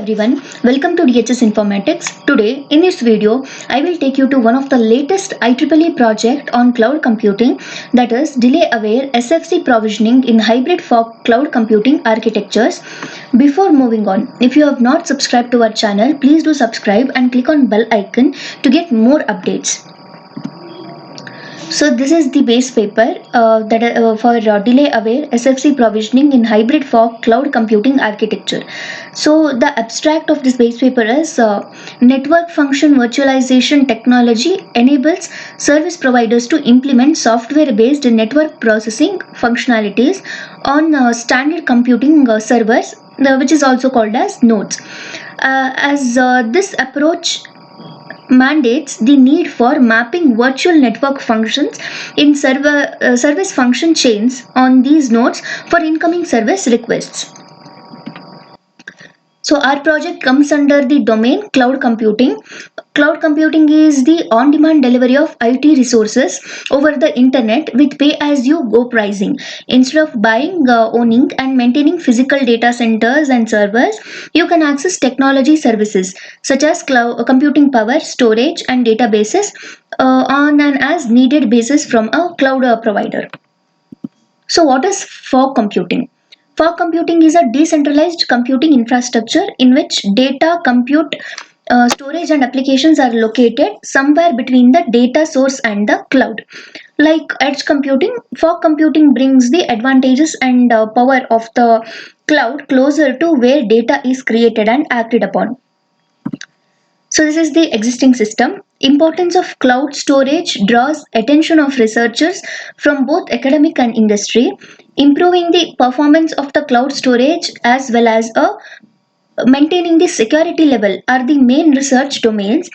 everyone, welcome to DHS Informatics. Today in this video, I will take you to one of the latest IEEE project on cloud computing, that is delay aware SFC provisioning in hybrid fog cloud computing architectures. Before moving on, if you have not subscribed to our channel, please do subscribe and click on bell icon to get more updates. So this is the base paper for delay aware SFC provisioning in hybrid fog cloud computing architecture. So the abstract of this base paper is network function virtualization technology enables service providers to implement software based network processing functionalities on standard computing servers, which is also called as nodes. As this approach mandates the need for mapping virtual network functions in service function chains on these nodes for incoming service requests. So our project comes under the domain cloud computing. Cloud computing is the on-demand delivery of IT resources over the internet with pay-as-you-go pricing. Instead of buying, owning and maintaining physical data centers and servers, you can access technology services such as cloud computing power, storage and databases on an as-needed basis from a cloud provider. So what is fog computing? Fog computing is a decentralized computing infrastructure in which data, compute, storage and applications are located somewhere between the data source and the cloud. Like edge computing, fog computing brings the advantages and power of the cloud closer to where data is created and acted upon. So this is the existing system. Importance of cloud storage draws attention of researchers from both academic and industry. Improving the performance of the cloud storage as well as maintaining the security level are the main research domains.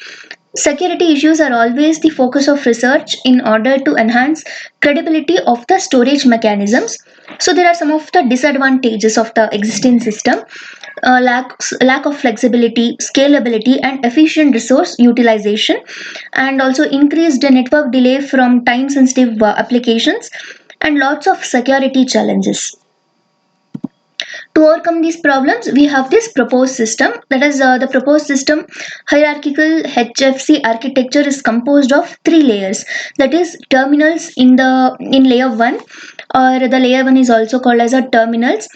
Security issues are always the focus of research in order to enhance credibility of the storage mechanisms. So there are some of the disadvantages of the existing system. Lack of flexibility, scalability and efficient resource utilization, and also increased network delay from time sensitive applications, and lots of security challenges. To overcome these problems, we have this proposed system. That is, the proposed system hierarchical HFC architecture is composed of three layers. That is, terminals in layer 1, or the layer 1 is also called as a terminals,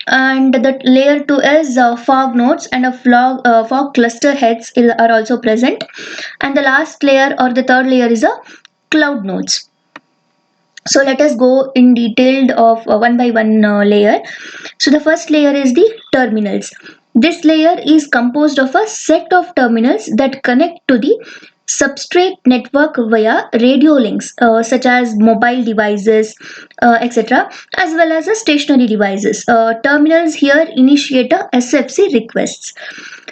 and the layer 2 is fog nodes, and a fog cluster heads are also present, and the last layer or the third layer is a cloud nodes. So let us go in detailed of one by one layer. So the first layer is the terminals. This layer is composed of a set of terminals that connect to the substrate network via radio links such as mobile devices, etc., as well as stationary devices. Terminals here initiate a SFC requests.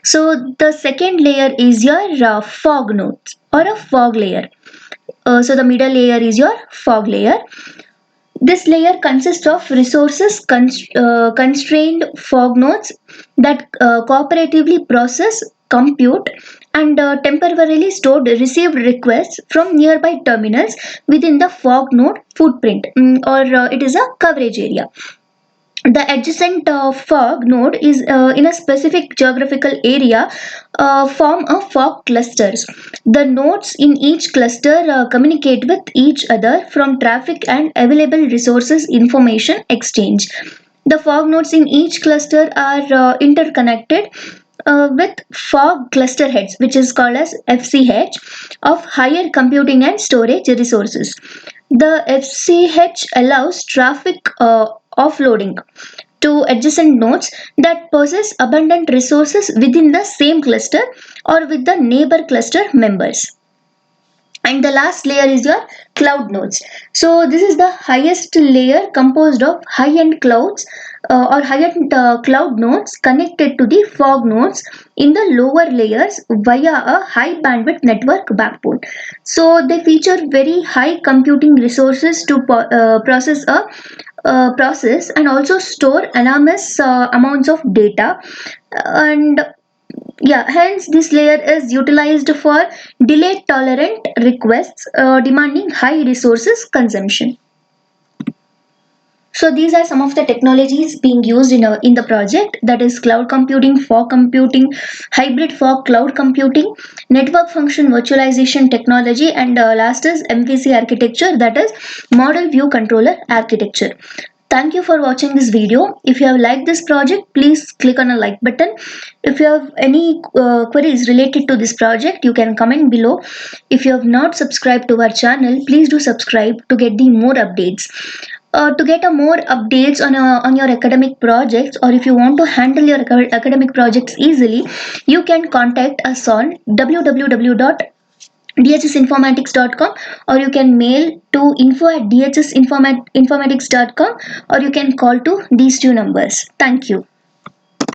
So the second layer is your fog nodes or a fog layer. So the middle layer is your fog layer. This layer consists of resources constrained fog nodes that cooperatively process, compute and temporarily stored received requests from nearby terminals within the fog node footprint, or it is a coverage area. The adjacent fog node is in a specific geographical area form a fog clusters. The nodes in each cluster communicate with each other from traffic and available resources information exchange. The fog nodes in each cluster are interconnected with fog cluster heads, which is called as FCH, of higher computing and storage resources. The FCH allows traffic offloading to adjacent nodes that possess abundant resources within the same cluster or with the neighbor cluster members. And the last layer is your cloud nodes. So this is the highest layer composed of high-end clouds or high-end cloud nodes connected to the fog nodes in the lower layers via a high bandwidth network backbone. So they feature very high computing resources to process and also store enormous amounts of data, and hence this layer is utilized for delay tolerant requests demanding high resources consumption. So these are some of the technologies being used in the project, that is cloud computing, fog computing, hybrid fog cloud computing, network function virtualization technology, and last is MVC architecture, that is model view controller architecture. Thank you for watching this video. If you have liked this project, please click on a like button. If you have any queries related to this project, you can comment below. If you have not subscribed to our channel, please do subscribe to get the more updates. To get a more updates on your academic projects, or if you want to handle your academic projects easily, you can contact us on www.dhsinformatics.com, or you can mail to info@dhsinformatics.com, or you can call to these two numbers. Thank you.